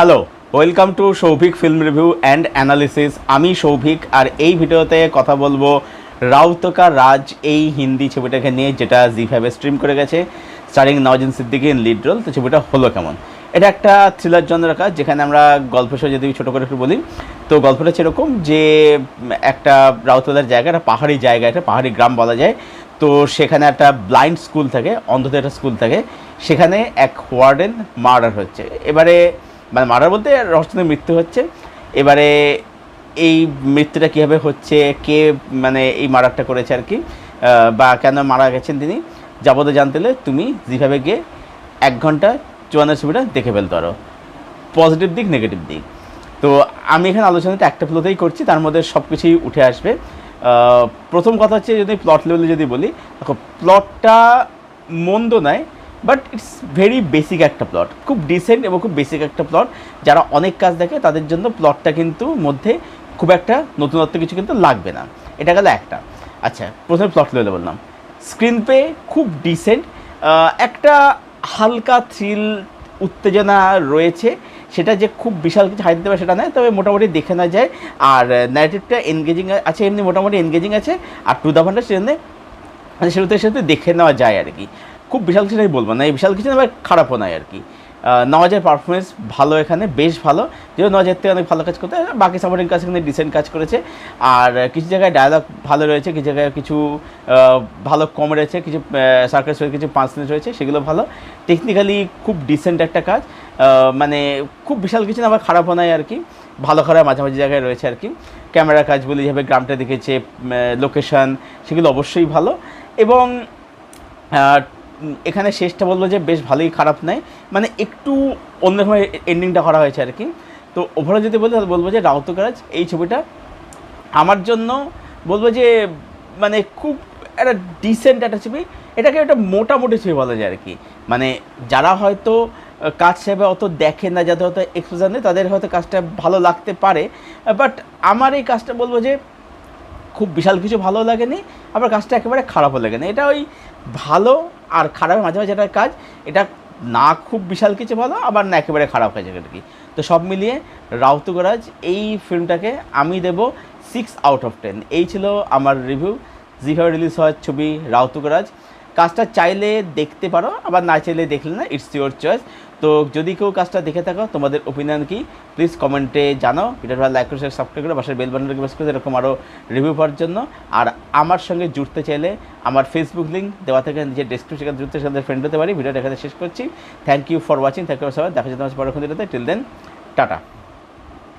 Hello, welcome to Souvik film review and analysis. আমি সৌভিক, আর এই ভিডিওতে কথা বলবো রাউতো কা রাজ এই হিন্দি ছবিটাকে নিয়ে, যেটা জি5 স্ট্রিম করে গেছে, starring Nawazuddin Siddiqui in lead role. তো ছবিটা হলো কেমন? এটা একটা থ্রিলার জনরার কাজ, যেখানে আমরা গল্প সহ যদি ছোটো করে একটু বলি, তো গল্পটা সেরকম যে একটা রাউতোদার জায়গা, একটা পাহাড়ি জায়গা, একটা পাহাড়ি গ্রাম বলা যায়। তো সেখানে একটা ব্লাইন্ড স্কুল থাকে, অন্ধদের একটা স্কুল থাকে। সেখানে এক ওয়ার্ডেন মার্ডার হচ্ছে। এবারে মানে মার্ডার বলতে রহস্যজনক মৃত্যু হচ্ছে। এবারে এই মৃত্যুটা কীভাবে হচ্ছে, কে মানে এই মার্ডারটা করেছে আর কি, বা কেন মারা গেছেন তিনি, যাবতীয় জানতে হলে তুমি জি5 গিয়ে 1 ঘন্টা 54 ছবিটা দেখে ফেলতে পারো। পজিটিভ দিক, নেগেটিভ দিক। তো আমি এখানে আলোচনাটা একটা ফ্লোতেই করছি, তার মধ্যে সব কিছুই উঠে আসবে। প্রথম কথা হচ্ছে, যদি প্লট লেভেলে যদি বলি, দেখো প্লটটা মন্দ নয়, বাট ইটস ভেরি বেসিক একটা প্লট, খুব ডিসেন্ট এবং খুব বেসিক একটা প্লট। যারা অনেক কাজ দেখে তাদের জন্য প্লটটা কিন্তু মধ্যে খুব একটা নতুনত্ব কিছু কিন্তু লাগবে না। এটা গেল একটা। আচ্ছা, প্রথমে প্লট লেভেলে বললাম, স্ক্রিন পে খুব ডিসেন্ট, একটা হালকা থ্রিল উত্তেজনা রয়েছে। সেটা যে খুব বিশাল কিছু হাই দিতে পারে সেটা নয়, তবে মোটামুটি দেখে না যায়। আর ন্যারেটিভটা এনগেজিং আছে, এমনি মোটামুটি এনগেজিং আছে। আর টু দ্য পয়েন্ট সেজন্য মানে সেটার সাথে দেখে নেওয়া যায় আর কি। খুব বিশাল কিছু আমি বলবো না, এই বিশাল কিছু না, আবার খারাপও নয় আর কি। নওয়াজের পারফরমেন্স ভালো, এখানে বেশ ভালো। যেহেতু নওয়াজের থেকে অনেক ভালো কাজ করতে, বাকি সাপোর্টিং কাজ এখানে ডিসেন্ট কাজ করেছে। আর কিছু জায়গায় ডায়লগ ভালো রয়েছে, কিছু জায়গায় কিছু ভালো কম রয়েছে, কিছু সার্কাস রয়েছে, কিছু পাঁচনেস রয়েছে, সেগুলো ভালো। টেকনিক্যালি খুব ডিসেন্ট একটা কাজ, মানে খুব বিশাল কিছু না, আবার খারাপও নয় আর কি। ভালো খারাপ মাঝামাঝি জায়গায় রয়েছে আর কি। ক্যামেরা কাজ বলি, যেভাবে গ্রামটা দেখেছে, লোকেশন, সেগুলো অবশ্যই ভালো। এবং এখানে শেষটা বলবো যে বেশ ভালোই, খারাপ নয়, মানে একটু অন্যরকম এন্ডিংটা করা হয়েছে আর কি। তো ওভারঅল যদি বলি, তাহলে বলবো যে রাউতো কা রাজ এই ছবিটা আমার জন্য বলবো যে মানে খুব একটা ডিসেন্ট একটা ছবি। এটাকে একটা মোটামুটি ছবি বলা যায় আর কি। মানে যারা হয়তো কাজ হিসেবে অত দেখে না, যাদের হয়তো এক্সপোজার নেই, তাদের হয়তো কাজটা ভালো লাগতে পারে। বাট আমার এই কাজটা বলবো যে খুব বিশাল কিছু ভালো লাগেনি, আবার কাজটা একেবারে খারাপও লাগেনি। এটা ওই ভালো আর খারাপের মাঝামাঝি একটা কাজ। এটা না খুব বিশাল কিছু ভালো, আবার না একেবারে খারাপ কাজ আর কি। তো সব মিলিয়ে রাউতো কা রাজ এই ফিল্মটাকে আমি দেবো 6/10। এই ছিল আমার রিভিউ জি5 রিলিজ হওয়ার ছবি রাউতো কা রাজ। কাজটা চাইলে দেখতে পারো, আবার না চাইলে দেখলে না, ইটস ইউর চয়েস। তো যদি কেউ কাজটা দেখে থাকো, তোমাদের ওপিনিয়ন কি প্লিজ কমেন্টে জানাও। ভিডিওটা লাইক করে সাবস্ক্রাইব করে পাশের বেল বাটনটাকে প্রেস করে এরকম আরও রিভিউ পাওয়ার জন্য। আর আমার সঙ্গে জুড়তে চাইলে আমার ফেসবুক লিঙ্ক দেওয়া থেকে নিজের ডেসক্রিপশন, সেখানে জুড়তে সেখানে ফ্রেন্ড হতে পারি। ভিডিওটা এখানে শেষ করছি। Thank you for watching, thank you সবাই। দেখা যেতে আমার পরক্ষণ দিতে। Till then, tata.